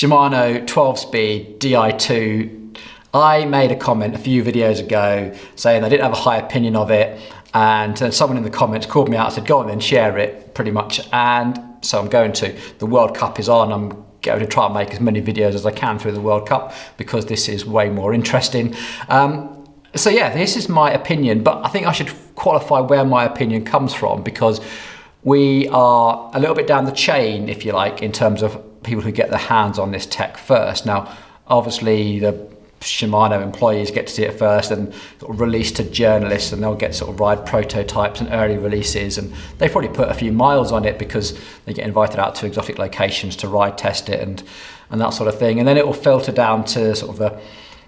Shimano 12-speed Di2. I made a comment a few videos ago saying I didn't have a high opinion of it, and someone in the comments called me out and said, go on then, share it, pretty much. And so I'm going to. The World Cup is on. I'm going to try and make as many videos as I can through the World Cup because this is way more interesting. So yeah, this is my opinion, but I think I should qualify where my opinion comes from, because we are a little bit down the chain, if you like, in terms of people who get their hands on this tech first. Now, obviously the Shimano employees get to see it first and sort of release to journalists, and they'll get sort of ride prototypes and early releases, and they probably put a few miles on it because they get invited out to exotic locations to ride test it and that sort of thing. And then it will filter down to sort of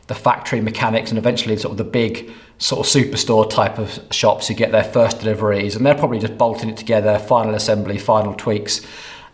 the factory mechanics and eventually sort of the big sort of superstore type of shops who get their first deliveries, and they're probably just bolting it together, final assembly, final tweaks.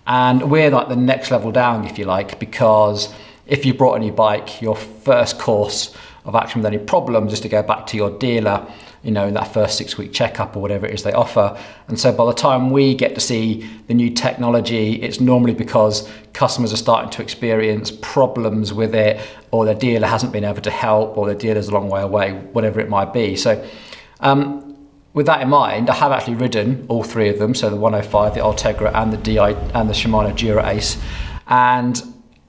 And we're like the next level down, if you like, because if you brought a new bike, your first course of action with any problems is to go back to your dealer, in that first 6-week checkup or whatever it is they offer. And so by the time we get to see the new technology, it's normally because customers are starting to experience problems with it, or their dealer hasn't been able to help, or their dealer's a long way away, whatever it might be. So with that in mind, I have actually ridden all three of them. So the 105, the Ultegra, and the Shimano Dura-Ace. And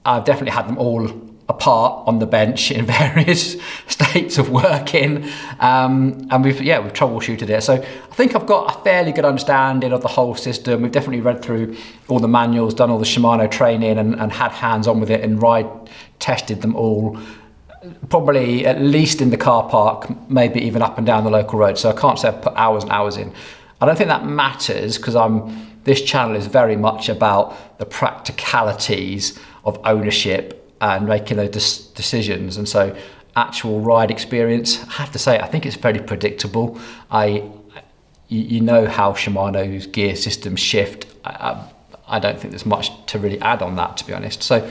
I've definitely had them all apart on the bench in various states of working, and we've troubleshooted it. So I think I've got a fairly good understanding of the whole system. We've definitely read through all the manuals, done all the Shimano training, and had hands on with it and ride tested them all, probably at least in the car park, maybe even up and down the local road. So I can't say I've put hours and hours in. I don't think that matters, because this channel is very much about the practicalities of ownership and making those decisions. And so actual ride experience, I have to say, I think it's very predictable. You know how Shimano's gear systems shift. I don't think there's much to really add on that, to be honest. So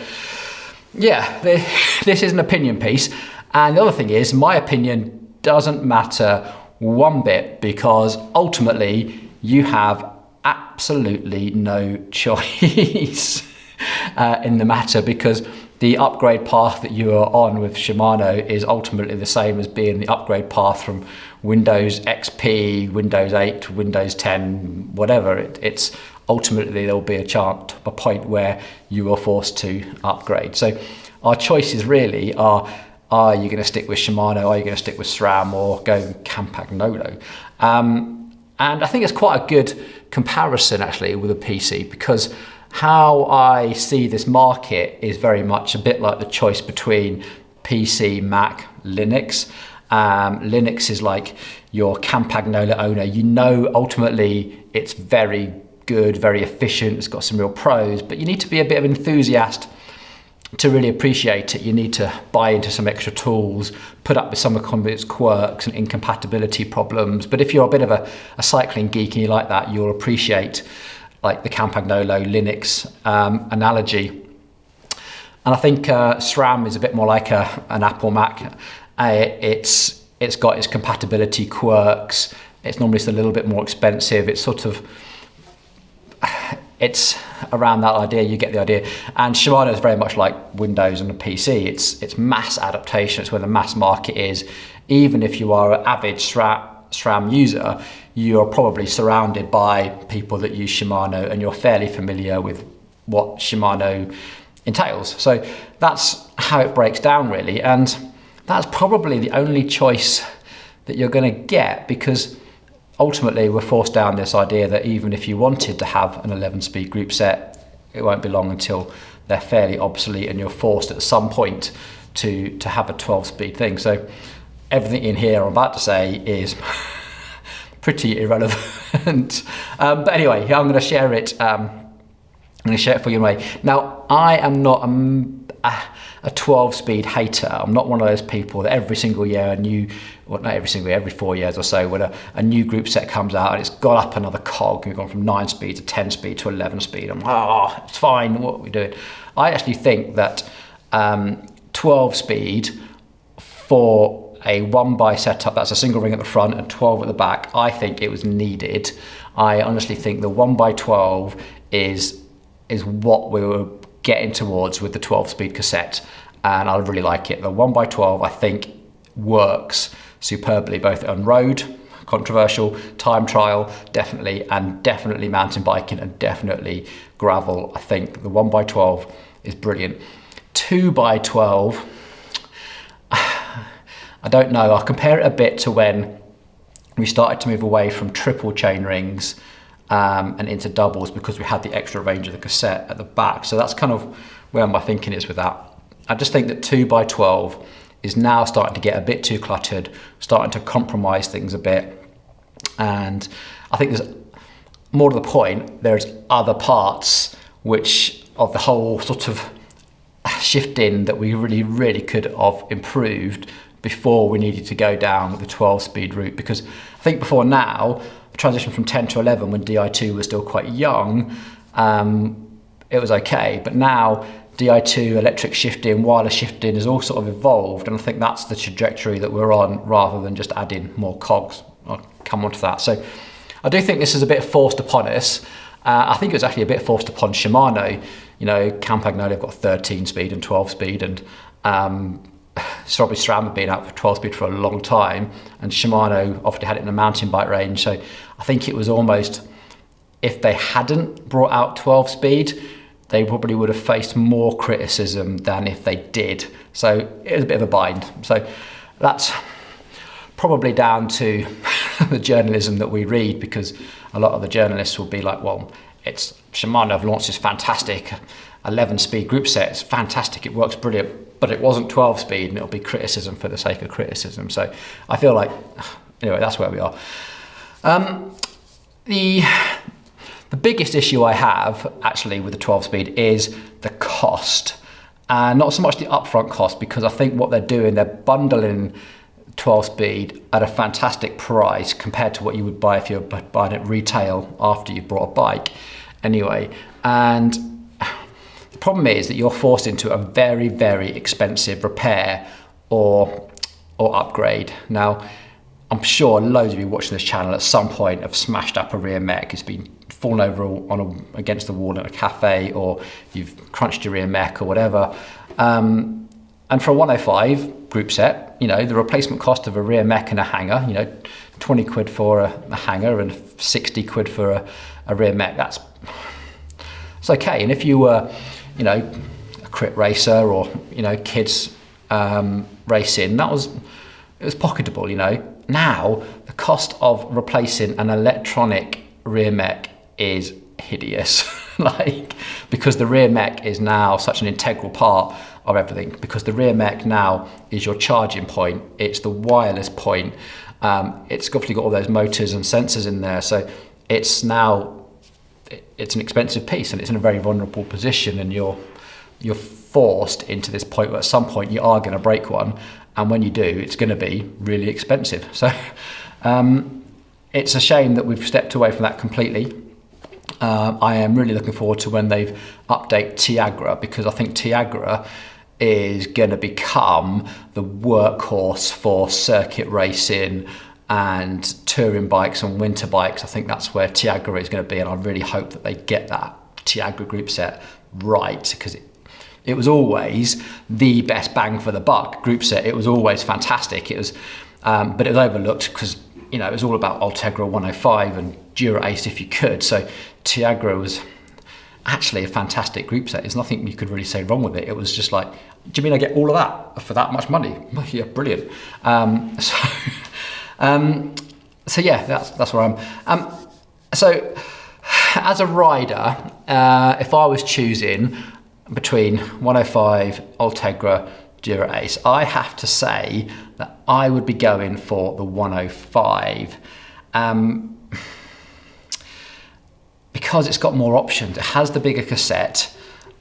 yeah, this is an opinion piece. And the other thing is, my opinion doesn't matter one bit, because ultimately you have absolutely no choice in the matter, because the upgrade path that you are on with Shimano is ultimately the same as being the upgrade path from Windows XP, Windows 8, Windows 10, whatever. It's ultimately there will be a point where you are forced to upgrade. So our choices really are you going to stick with Shimano, are you going to stick with SRAM, or go Campagnolo? And I think it's quite a good comparison actually with a PC, because how I see this market is very much a bit like the choice between PC, Mac, Linux. Linux is like your Campagnolo owner. Ultimately it's very good, very efficient, it's got some real pros, but you need to be a bit of an enthusiast to really appreciate it. You need to buy into some extra tools, put up with some of its quirks and incompatibility problems. But if you're a bit of a cycling geek and you like that, you'll appreciate like the Campagnolo Linux analogy. And I think SRAM is a bit more like an Apple Mac. It's got its compatibility quirks. It's normally just a little bit more expensive. It's around that idea, you get the idea. And Shimano is very much like Windows and a PC. It's mass adaptation. It's where the mass market is. Even if you are an avid SRAM user, you're probably surrounded by people that use Shimano, and you're fairly familiar with what Shimano entails. So that's how it breaks down really. And that's probably the only choice that you're going to get, because ultimately we're forced down this idea that even if you wanted to have an 11-speed group set, it won't be long until they're fairly obsolete and you're forced at some point to have a 12-speed thing. So everything in here I'm about to say is pretty irrelevant. But anyway, I'm going to share it. I'm going to share it for you anyway. Now, I am not a 12-speed hater. I'm not one of those people that every single year not every single year, every 4 years or so, when a new group set comes out and it's got up another cog, and we've gone from 9-speed to 10-speed to 11-speed. It's fine, what are we doing? I actually think that 12-speed for a 1x setup, that's a single ring at the front and 12 at the back, I think it was needed. I honestly think the 1x12 is what we were getting towards with the 12-speed cassette, and I really like it. The 1x12 I think works superbly, both on road, controversial, time trial, definitely, and definitely mountain biking, and definitely gravel. I think the 1x12 is brilliant. 2x12, I don't know, I'll compare it a bit to when we started to move away from triple chain rings and into doubles, because we had the extra range of the cassette at the back. So that's kind of where my thinking is with that. I just think that 2x12 is now starting to get a bit too cluttered, starting to compromise things a bit. And I think there's more to the point, there's other parts which of the whole sort of shifting that we really could have improved before we needed to go down the 12-speed route. Because I think before now, the transition from 10 to 11 when Di2 was still quite young, it was okay. But now Di2, electric shifting, wireless shifting has all sort of evolved, and I think that's the trajectory that we're on, rather than just adding more cogs. I'll come on to that. So I do think this is a bit forced upon us. I think it was actually a bit forced upon Shimano. You know, Campagnoli have got 13 speed and 12 speed, and Strawberry SRAM have been out for 12 speed for a long time, and Shimano obviously had it in the mountain bike range. So I think it was almost, if they hadn't brought out 12 speed, they probably would have faced more criticism than if they did. So it was a bit of a bind. So that's probably down to the journalism that we read, because a lot of the journalists will be like, well, it's Shimano have launched this fantastic 11-speed group set. It's fantastic, it works brilliant, but it wasn't 12 speed, and it'll be criticism for the sake of criticism. So I feel like, anyway, that's where we are. The biggest issue I have actually with the 12 speed is the cost, and not so much the upfront cost, because I think what they're doing, they're bundling 12 speed at a fantastic price compared to what you would buy if you're buying it retail after you bought a bike anyway. And the problem is that you're forced into a very expensive repair or upgrade. Now, I'm sure loads of you watching this channel at some point have smashed up a rear mech. It's been fallen over against the wall at a cafe, or you've crunched your rear mech or whatever. And for a 105 group set, you know, the replacement cost of a rear mech and a hanger, you know, 20 quid for a hanger and 60 quid for a rear mech, it's okay. And if you were, you know, a crit racer or, you know, kids racing, it was pocketable, you know. Now, the cost of replacing an electronic rear mech is hideous. Like, because the rear mech is now such an integral part of everything, because the rear mech now is your charging point, it's the wireless point, it's obviously got all those motors and sensors in there, so it's an expensive piece, and it's in a very vulnerable position, and you're forced into this point where at some point you are going to break one, and when you do, it's going to be really expensive. So it's a shame that we've stepped away from that completely. I am really looking forward to when they've update Tiagra, because I think Tiagra is going to become the workhorse for circuit racing and touring bikes and winter bikes. I think that's where Tiagra is going to be, and I really hope that they get that Tiagra group set right, because it was always the best bang for the buck group set. It was always fantastic. It was, but it was overlooked because, you know, it was all about Ultegra 105 and Dura-Ace if you could. So Tiagra was actually a fantastic group set. There's nothing you could really say wrong with it. It was just like, do you mean I get all of that for that much money? Yeah, brilliant. So yeah, that's where I'm. So as a rider, if I was choosing between 105, Ultegra, Dura-Ace, I have to say that I would be going for the 105. Because it's got more options. It has the bigger cassette.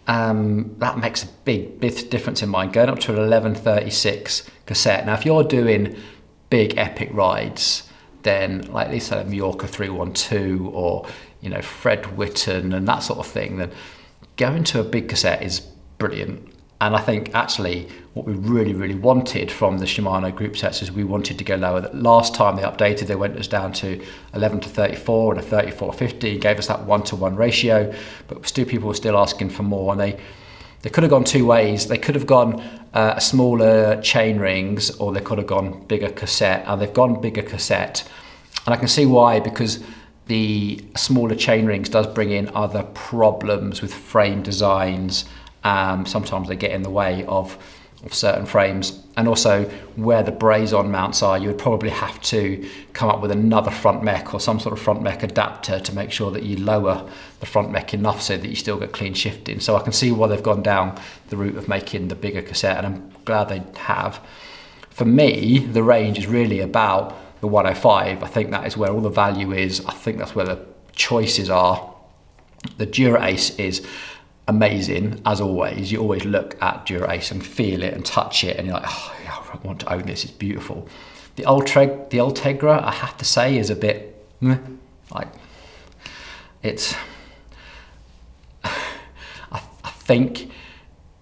That makes a big difference in mine, going up to an 1136 cassette. Now, if you're doing big epic rides, then like at least a Mallorca 312 or, you know, Fred Whitten and that sort of thing, then going to a big cassette is brilliant. And I think actually what we really wanted from the Shimano group sets is we wanted to go lower. That last time they updated, they went us down to 11 to 34 and a 34-50, gave us that 1-to-1 ratio, but still people were still asking for more. And They could have gone two ways. They could have gone smaller chain rings, or they could have gone bigger cassette, and they've gone bigger cassette. And I can see why, because the smaller chain rings does bring in other problems with frame designs. Sometimes they get in the way of certain frames, and also where the braze-on mounts are, you would probably have to come up with another front mech or some sort of front mech adapter to make sure that you lower the front mech enough so that you still get clean shifting. So I can see why they've gone down the route of making the bigger cassette, and I'm glad they have. For me, the range is really about the 105. I think that is where all the value is. I think that's where the choices are. The Dura-Ace is amazing, as always. You always look at Dura-Ace and feel it and touch it, and you're like, oh, yeah, I want to own this, it's beautiful. The Ultegra, I have to say, is a bit like, it's, I think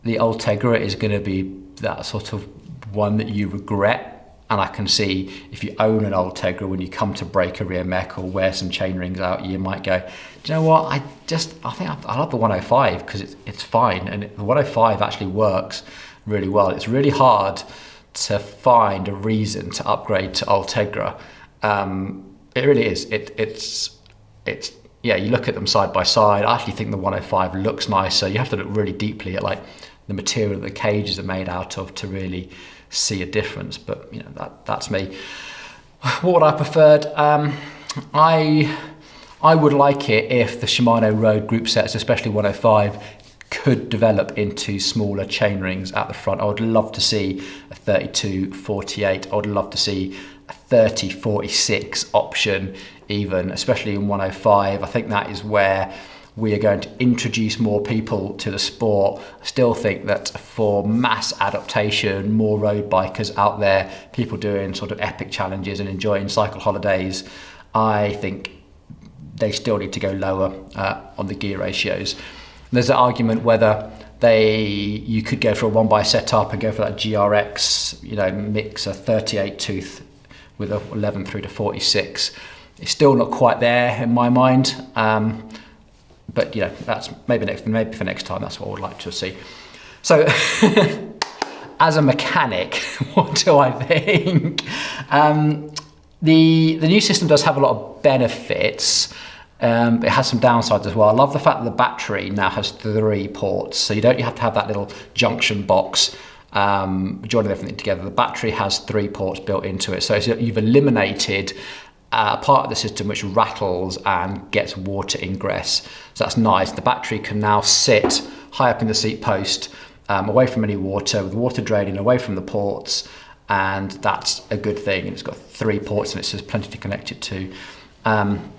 the Ultegra is going to be that sort of one that you regret. And I can see if you own an Ultegra, when you come to break a rear mech or wear some chain rings out, you might go, do you know what, I think I love the 105 because it's fine. And the 105 actually works really well. It's really hard to find a reason to upgrade to Ultegra. It really is. It's yeah, you look at them side by side. I actually think the 105 looks nicer. You have to look really deeply at like the material that the cages are made out of to really see a difference, but you know, that's me. What would I preferred? I would like it if the Shimano road group sets, especially 105, could develop into smaller chain rings at the front. I would love to see a 32-48. I would love to see a 30-46 option even, especially in 105. I think that is where we are going to introduce more people to the sport. I still think that for mass adaptation, more road bikers out there, people doing sort of epic challenges and enjoying cycle holidays, I think they still need to go lower on the gear ratios. There's an argument whether you could go for a one by setup and go for that GRX, you know, mix a 38 tooth with a 11 through to 46. It's still not quite there in my mind. But you know, that's maybe for next time. That's what I would like to see. So, as a mechanic, what do I think? The new system does have a lot of benefits. It has some downsides as well. I love the fact that the battery now has 3 ports, so you don't have to have that little junction box joining everything together. The battery has 3 ports built into it, so you've eliminated part of the system which rattles and gets water ingress. So that's nice. The battery can now sit high up in the seat post, away from any water, with water draining away from the ports, and that's a good thing. And it's got 3 ports and it says plenty to connect it to. And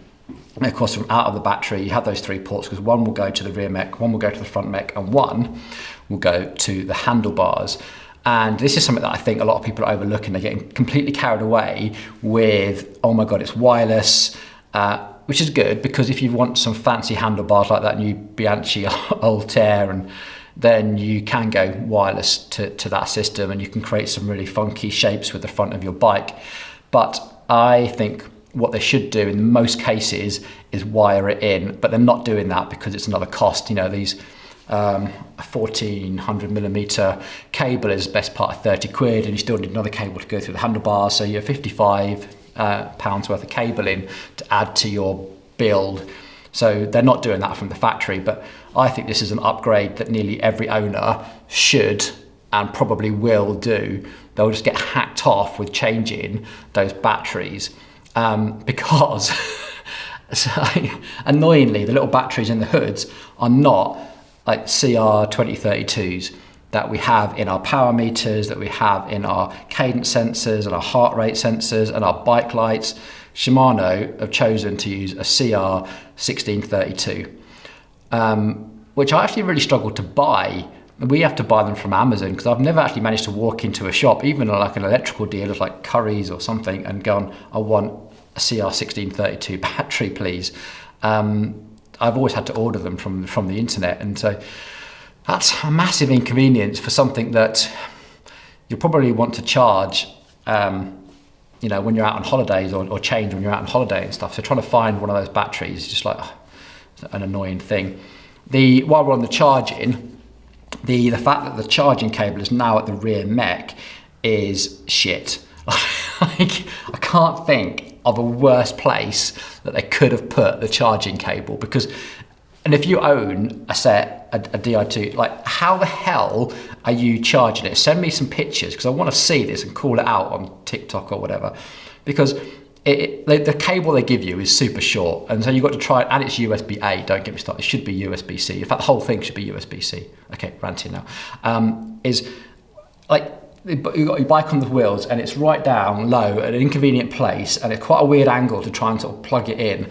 of course, from out of the battery, you have those 3 ports because one will go to the rear mech, one will go to the front mech, and one will go to the handlebars. And this is something that I think a lot of people are overlooking. They're getting completely carried away with, oh my God, it's wireless, which is good because if you want some fancy handlebars like that new Bianchi Ultegra, and then you can go wireless to that system, and you can create some really funky shapes with the front of your bike. But I think what they should do in most cases is wire it in, but they're not doing that because it's another cost. You know, these a 1400mm cable is best part of 30 quid, and you still need another cable to go through the handlebars, so you're 55 pounds worth of cabling to add to your build. So they're not doing that from the factory, but I think this is an upgrade that nearly every owner should and probably will do. They'll just get hacked off with changing those batteries because annoyingly the little batteries in the hoods are not like CR 2032s that we have in our power meters, that we have in our cadence sensors and our heart rate sensors and our bike lights. Shimano have chosen to use a CR 1632, which I actually really struggled to buy. We have to buy them from Amazon because I've never actually managed to walk into a shop, even like an electrical dealer like Curry's or something, and gone, I want a CR 1632 battery, please. I've always had to order them from the internet, and so that's a massive inconvenience for something that you probably want to charge, you know, when you're out on holidays, or change when you're out on holiday and stuff. So trying to find one of those batteries is just like an annoying thing. While we're on the charging, The fact that the charging cable is now at the rear mech is shit. Like, I can't think of a worse place that they could have put the charging cable, because, and if you own a Di2, like, how the hell are you charging it? Send me some pictures, because I want to see this and call it out on TikTok or whatever, because the cable they give you is super short, and so you've got to try it, and it's USB-A, don't get me started, it should be USB-C. In fact, the whole thing should be USB-C. Okay, ranting now. Is like, you've got your bike on the wheels, and it's right down low at an inconvenient place, and it's quite a weird angle to try and sort of plug it in.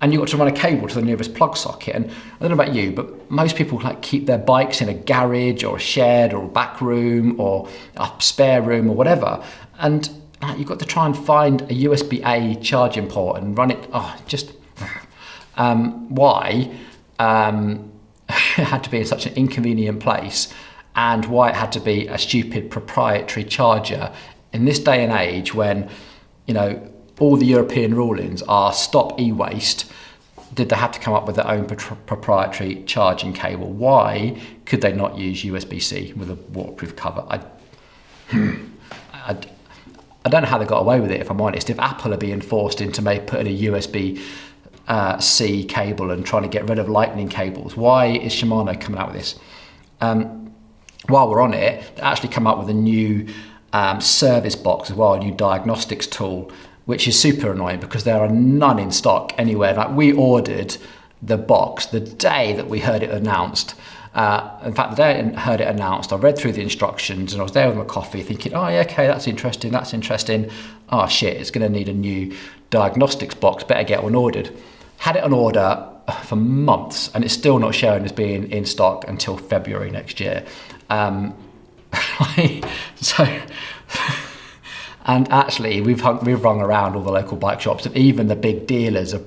And you've got to run a cable to the nearest plug socket. And I don't know about you, but most people like keep their bikes in a garage or a shed or a back room or a spare room or whatever. And you've got to try and find a USB-A charging port and run it. Oh, just why it had to be in such an inconvenient place, and why it had to be a stupid proprietary charger in this day and age when, you know, all the European rulings are stop e-waste. Did they have to come up with their own proprietary charging cable? Why could they not use USB-C with a waterproof cover? I don't know how they got away with it, if I'm honest. If Apple are being forced into putting a USB-C cable and trying to get rid of lightning cables, why is Shimano coming out with this? While we're on it, they actually come up with a new service box as well, a new diagnostics tool, which is super annoying because there are none in stock anywhere. Like, we ordered the box the day that we heard it announced. In fact, the day I heard it announced, I read through the instructions and I was there with my coffee thinking, oh yeah, okay, that's interesting. Oh shit, it's gonna need a new diagnostics box, better get one ordered. Had it on order for months and it's still not showing as being in stock until February next year. And actually, we've rung around all the local bike shops, and even the big dealers of,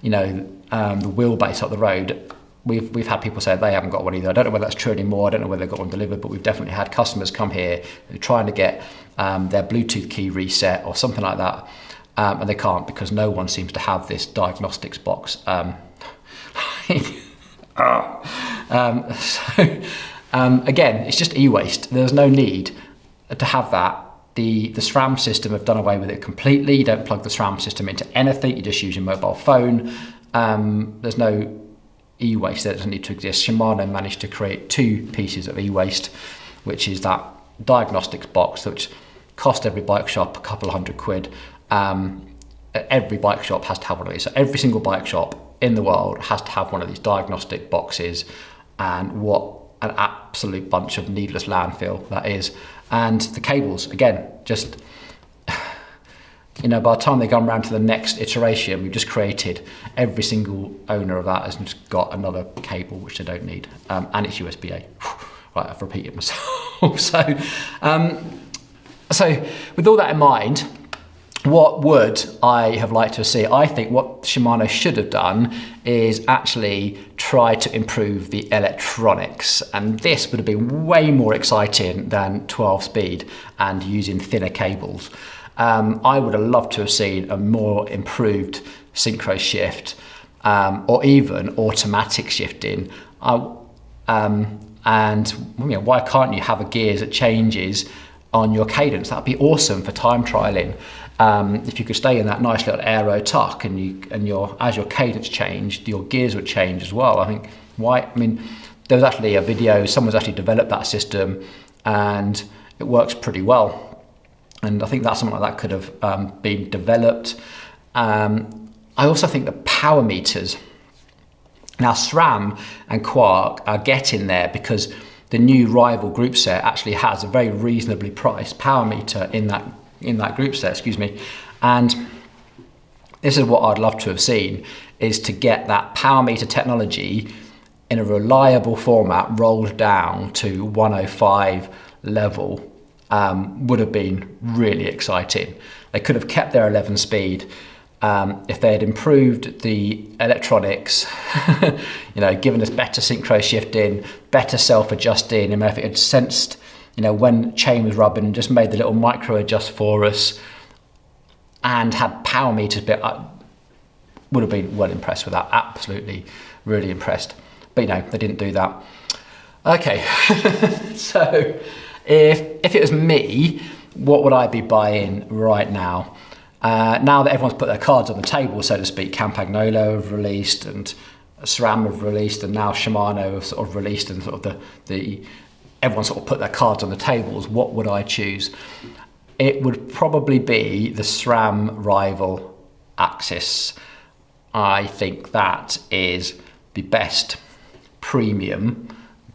you know, the wheelbase up the road. We've had people say they haven't got one either. I don't know whether that's true anymore. I don't know whether they've got one delivered, but we've definitely had customers come here who are trying to get their Bluetooth key reset or something like that, and they can't because no one seems to have this diagnostics box. Again, it's just e-waste. There's no need to have that. The SRAM system have done away with it completely. You don't plug the SRAM system into anything. You just use your mobile phone. There's no e-waste that doesn't need to exist. Shimano managed to create two pieces of e-waste, which is that diagnostics box, which cost every bike shop a couple of £100. Every bike shop has to have one of these. So every single bike shop in the world has to have one of these diagnostic boxes, and what an absolute bunch of needless landfill that is. And the cables, again, just, you know, by the time they come around to the next iteration, we've just created, every single owner of that has just got another cable which they don't need, and it's USB-A. Right, I've repeated myself. So with all that in mind, what would I have liked to see? I think what Shimano should have done is actually try to improve the electronics, and this would have been way more exciting than 12 speed and using thinner cables. I would have loved to have seen a more improved synchro shift, or even automatic shifting. And you know, why can't you have a gears that changes on your cadence? That'd be awesome for time trialing. If you could stay in that nice little aero tuck, and as your cadence changed, your gears would change as well. I think there was actually a video, someone's actually developed that system, and it works pretty well. And I think that something like that could have been developed. I also think the power meters. Now, SRAM and Quark are getting there because the new rival group set actually has a very reasonably priced power meter in that group set, and this is what I'd love to have seen, is to get that power meter technology in a reliable format rolled down to 105 level. Would have been really exciting. They could have kept their 11 speed if they had improved the electronics, you know, given us better synchro shifting, better self-adjusting, and if it had sensed, you know, when chain was rubbing and just made the little micro adjust for us, and had power meters, but I would have been well impressed with that. Absolutely, really impressed. But you know, they didn't do that. Okay, so if it was me, what would I be buying right now? Now that everyone's put their cards on the table, so to speak, Campagnolo have released and SRAM have released, and now Shimano have sort of released, and sort of everyone sort of put their cards on the tables. What would I choose? It would probably be the SRAM Rival Axis. I think that is the best premium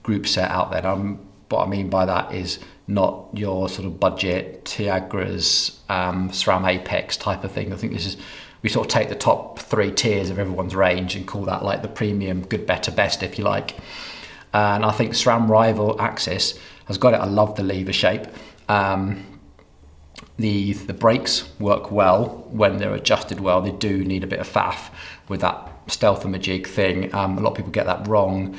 group set out there. What I mean by that is not your sort of budget Tiagras, SRAM Apex type of thing. I think we sort of take the top 3 tiers of everyone's range and call that like the premium, good, better, best, if you like. And I think SRAM Rival Axis has got it. I love the lever shape. The brakes work well when they're adjusted well. They do need a bit of faff with that stealth-a-majig thing. A lot of people get that wrong.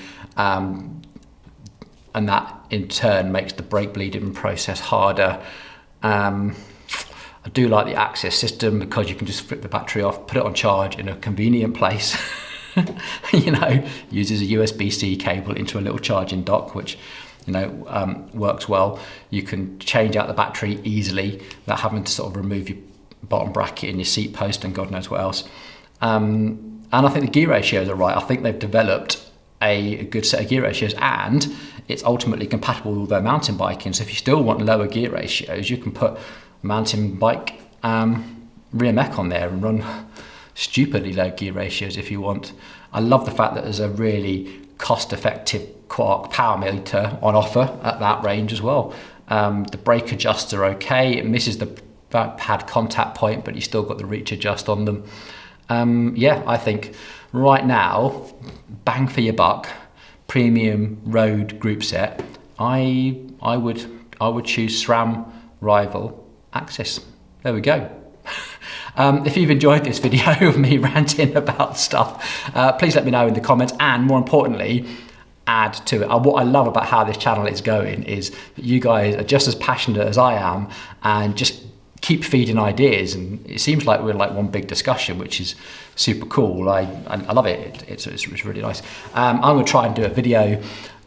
And that in turn makes the brake bleeding process harder. I do like the Axis system because you can just flip the battery off, put it on charge in a convenient place. You know, uses a USB-C cable into a little charging dock, which, you know, works well. You can change out the battery easily without having to sort of remove your bottom bracket and your seat post and God knows what else. And I think the gear ratios are right. I think they've developed a good set of gear ratios, and it's ultimately compatible with all their mountain biking. So if you still want lower gear ratios, you can put a mountain bike rear mech on there and run stupidly low gear ratios if you want. I love the fact that there's a really cost-effective Quark power meter on offer at that range as well. The brake adjusts are okay. It misses the pad contact point, but you still got the reach adjust on them. Yeah, I think right now, bang for your buck, premium road group set, I would choose SRAM Rival Axis. There we go. If you've enjoyed this video of me ranting about stuff, please let me know in the comments, and more importantly, add to it. What I love about how this channel is going is that you guys are just as passionate as I am and just keep feeding ideas, and it seems like we're like one big discussion, which is super cool. I love it. It's really nice. I'm going to try and do a video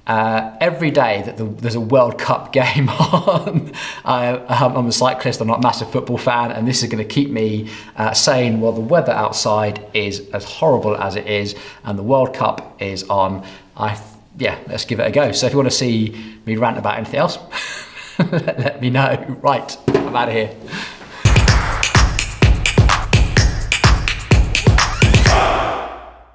every day that there's a World Cup game on. I'm a cyclist, I'm not a massive football fan, and this is going to keep me sane while the weather outside is as horrible as it is and the World Cup is on. Yeah, let's give it a go. So if you want to see me rant about anything else, let me know. Right, I'm out of here.